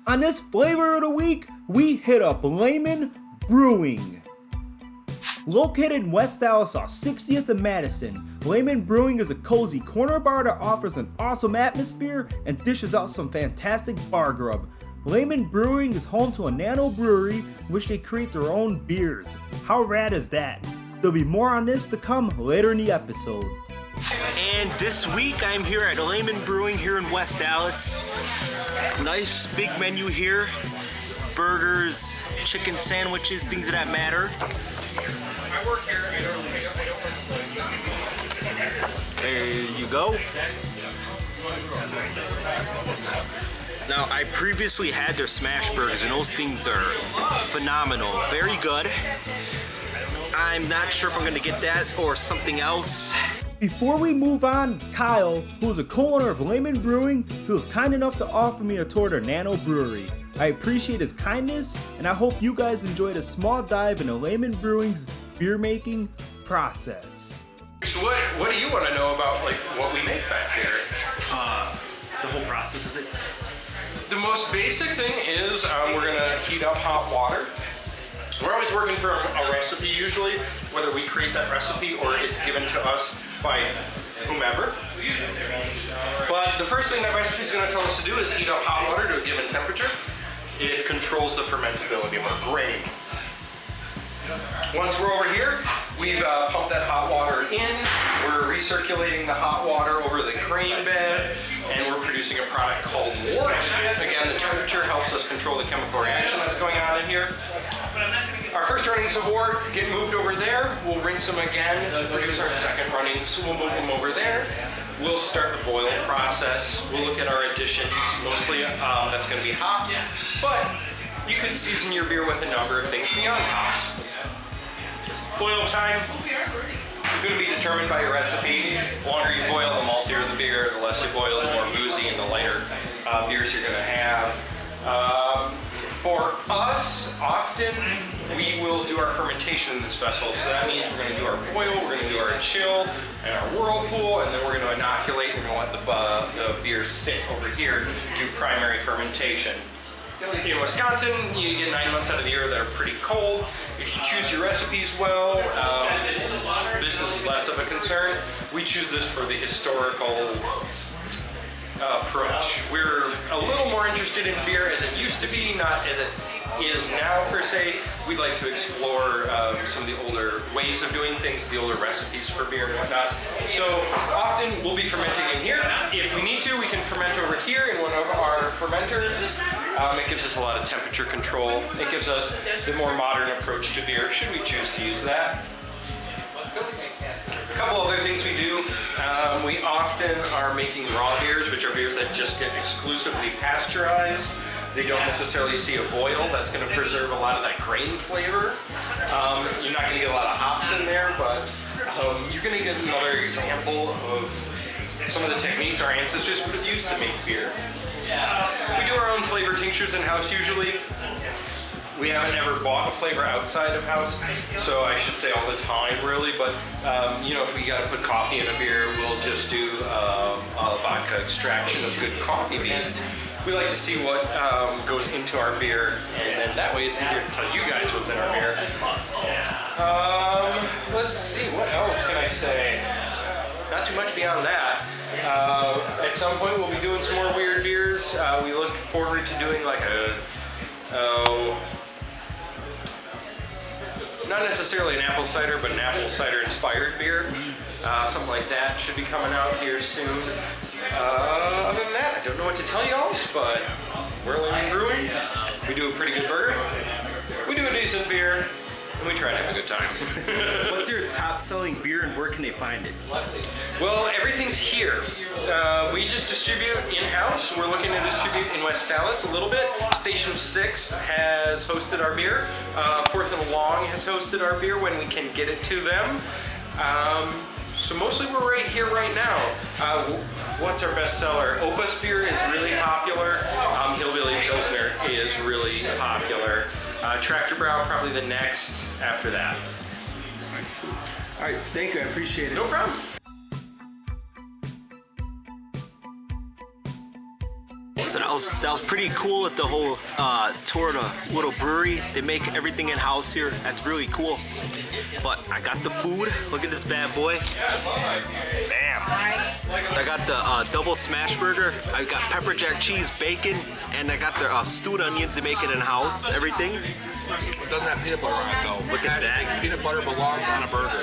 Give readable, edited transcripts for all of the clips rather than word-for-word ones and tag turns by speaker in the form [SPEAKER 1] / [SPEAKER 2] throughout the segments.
[SPEAKER 1] On this flavor of the week, we hit up Layman Brewing. Located in West Dallas off 60th and Madison, Layman Brewing is a cozy corner bar that offers an awesome atmosphere and dishes out some fantastic bar grub. Layman Brewing is home to a nanobrewery in which they create their own beers. How rad is that? There'll be more on this to come later in the episode.
[SPEAKER 2] And this week I'm here at Layman Brewing here in West Dallas. Nice big menu here. Burgers, chicken sandwiches, things of that matter. I work here. There you go. Now, I previously had their smash burgers and those things are phenomenal. Very good. I'm not sure if I'm gonna get that or something else.
[SPEAKER 1] Before we move on, Kyle, who is a co-owner of Layman Brewing, who was kind enough to offer me a tour to Nano Brewery. I appreciate his kindness, and I hope you guys enjoyed a small dive into Layman Brewing's beer making process.
[SPEAKER 3] So what do you want to know about like what we make back here?
[SPEAKER 2] The whole process of it.
[SPEAKER 3] The most basic thing is we're gonna heat up hot water. We're always working from a recipe usually, whether we create that recipe or it's given to us by whomever. But the first thing that recipe is going to tell us to do is heat up hot water to a given temperature. It controls the fermentability of our grain. Once we're over here, we've pumped that hot water in. We're recirculating the hot water over the grain bed, and we're producing a product called wort. Again, the temperature helps us control the chemical reaction that's going on in here. Our first runnings of wort get moved over there. We'll rinse them again to produce our second runnings. So we'll move them over there. We'll start the boil process. We'll look at our additions. Mostly that's going to be hops, but you could season your beer with a number of things beyond hops. Boil time is going to be determined by your recipe. The longer you boil, the maltier the beer. The less you boil, the more boozy and the lighter beers you're going to have. For us, often we will do our fermentation in this vessel. So that means we're going to do our boil, we're going to do our chill, and our whirlpool, and then we're going to inoculate. We're going to let the beers sit over here, do primary fermentation. In Wisconsin, you get 9 months out of the year that are pretty cold. If you choose your recipes well, this is less of a concern. We choose this for the historical approach. We're a little more interested in beer as it used to be, not as it is now per se. We'd like to explore some of the older ways of doing things, the older recipes for beer and whatnot. So often we'll be fermenting in here. If we need to, we can ferment over here in one of our fermenters. It gives us a lot of temperature control. It gives us the more modern approach to beer, should we choose to use that. A couple other things we do. We often are making raw beers, which are beers that just get exclusively pasteurized. They don't necessarily see a boil. That's going to preserve a lot of that grain flavor. You're not going to get a lot of hops in there, but you're going to get another example of some of the techniques our ancestors would have used to make beer. We do our own flavor tinctures in-house usually. We haven't ever bought a flavor outside of house, so I should say all the time really, but you know, if we gotta put coffee in a beer, we'll just do a vodka extraction of good coffee beans. We like to see what goes into our beer, and then that way it's easier to tell you guys what's in our beer. Let's see, what else can I say? Not too much beyond that. At some point we'll be doing some more weird beers. We look forward to doing like not necessarily an apple cider, but an apple cider inspired beer. Something like that should be coming out here soon. Other than that, I don't know what to tell y'all, but we're Layman Brewing. We do a pretty good burger. We do a decent beer. And we try to have a good time.
[SPEAKER 2] What's your top selling beer and where can they find it?
[SPEAKER 3] Well, everything's here. We just distribute in-house. We're looking to distribute in West Dallas a little bit. Station 6 has hosted our beer. Fourth and Long has hosted our beer when we can get it to them. So mostly we're right here right now. What's our best seller? Opus beer is really popular. Hillbilly Pilsner is really popular. Tractor Brow probably the next after that.
[SPEAKER 1] All right, thank you. I appreciate it.
[SPEAKER 3] No problem.
[SPEAKER 2] So that that was pretty cool at the whole tour of the little brewery. They make everything in house here. That's really cool. But I got the food. Look at this bad boy. Bam. I got the double smash burger. I got pepper jack cheese, bacon, and I got the stewed onions. They make it in house. Everything.
[SPEAKER 4] It doesn't have peanut butter on it though.
[SPEAKER 2] Look at that.
[SPEAKER 4] Peanut butter belongs on a burger.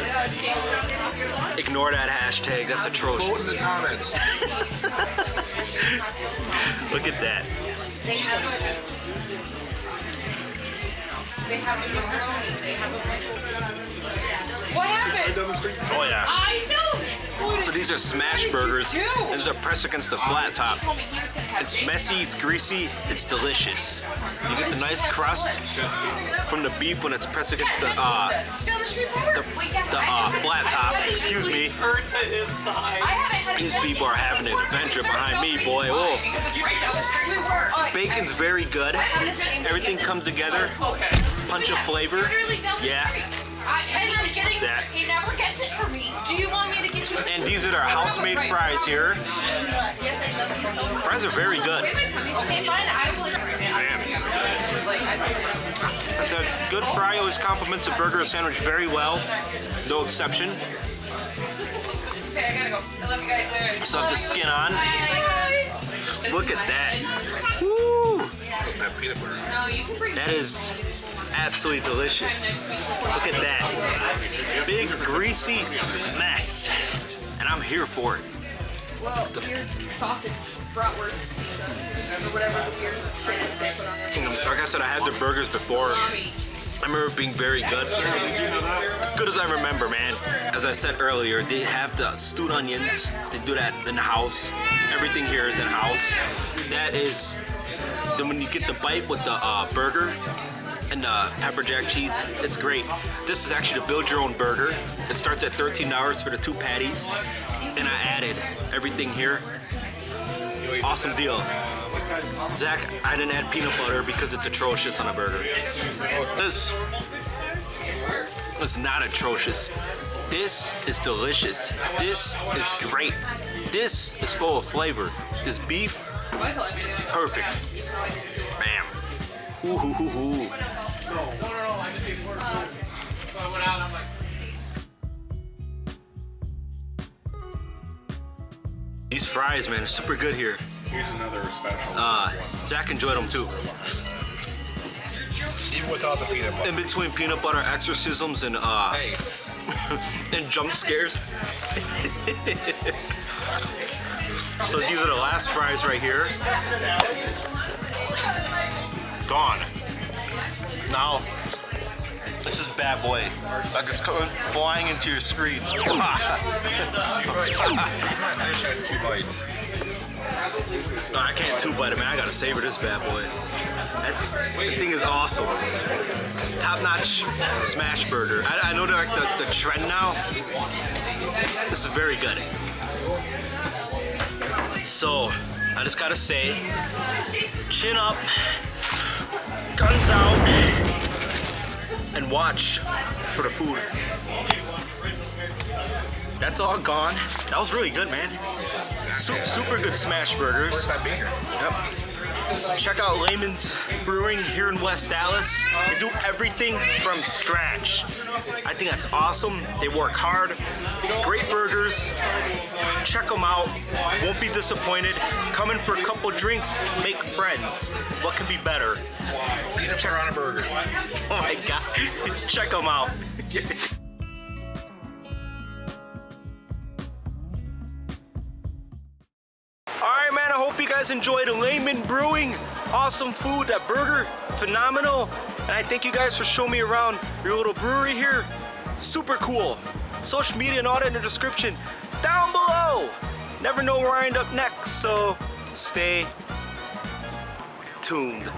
[SPEAKER 2] Ignore that hashtag. That's atrocious.
[SPEAKER 4] Vote in the comments.
[SPEAKER 2] Look at that.
[SPEAKER 5] They have What happened?
[SPEAKER 2] Oh yeah.
[SPEAKER 5] I know.
[SPEAKER 2] So these are smash burgers. These are pressed against the flat top. It's messy, it's greasy, it's delicious. You get the nice crust from the beef when it's pressed against the flat top. Excuse me. These people are having an adventure behind me, boy. Whoa. Bacon's very good. Everything comes together. Punch of flavor. Yeah.
[SPEAKER 5] And I'm getting
[SPEAKER 2] that.
[SPEAKER 5] He never gets it for me. Do you want me to get you?
[SPEAKER 2] And these are our house-made fries here. Fries are very good.
[SPEAKER 5] Okay, fine. I will.
[SPEAKER 2] I said, good fry always complements a burger or sandwich very well. No exception.
[SPEAKER 5] Okay, I gotta go. I love you guys.
[SPEAKER 2] Stuff the skin on. Look at that.
[SPEAKER 4] Woo! That peanut butter.
[SPEAKER 5] No, you can bring.
[SPEAKER 2] That is absolutely delicious. Look at that. Big, greasy mess. And I'm here for it.
[SPEAKER 5] Well, your sausage bratwurst pizza or whatever the weird shit is they put on there.
[SPEAKER 2] Like I said, I had the burgers before. I remember it being very good. As good as I remember, man. As I said earlier, they have the stewed onions. They do that in the house. Everything here is in house. That is, then when you get the bite with the burger and the pepper jack cheese, it's great. This is actually to build your own burger. It starts at $13 for the 2 patties. And I added everything here. Awesome deal. Zach, I didn't add peanut butter because it's atrocious on a burger. This is not atrocious. This is delicious. This is great. This is full of flavor. This beef, perfect. Bam. Ooh, hoo, hoo, hoo. These fries, man, are super good here.
[SPEAKER 4] Here's another special.
[SPEAKER 2] Zach enjoyed them too.
[SPEAKER 4] Even without the peanut butter.
[SPEAKER 2] In between peanut butter exorcisms and
[SPEAKER 4] Hey,
[SPEAKER 2] and jump scares. So these are the last fries right here. Gone. Now, this is bad boy. Like it's coming flying into your screen.
[SPEAKER 4] I just had 2 bites.
[SPEAKER 2] No, I can't 2-bite it, man. I gotta savor this bad boy. That thing is awesome. Top-notch smash burger. I know they're like the trend now. This is very good. So, I just gotta say, chin up, guns out, and watch for the food. That's all gone. That was really good, man. Super good smash burgers.
[SPEAKER 4] First time being here.
[SPEAKER 2] Yep. Check out Layman's Brewing here in West Dallas. They do everything from scratch. I think that's awesome. They work hard. Great burgers. Check them out. Won't be disappointed. Come in for a couple drinks. Make friends. What can be better?
[SPEAKER 4] Peanut butter on a burger.
[SPEAKER 2] Oh my God. Check them out. Alright, man, I hope you guys enjoyed Layman Brewing. Awesome food, that burger, phenomenal. And I thank you guys for showing me around your little brewery here. Super cool. Social media and all that in the description down below. Never know where I end up next, so stay tuned.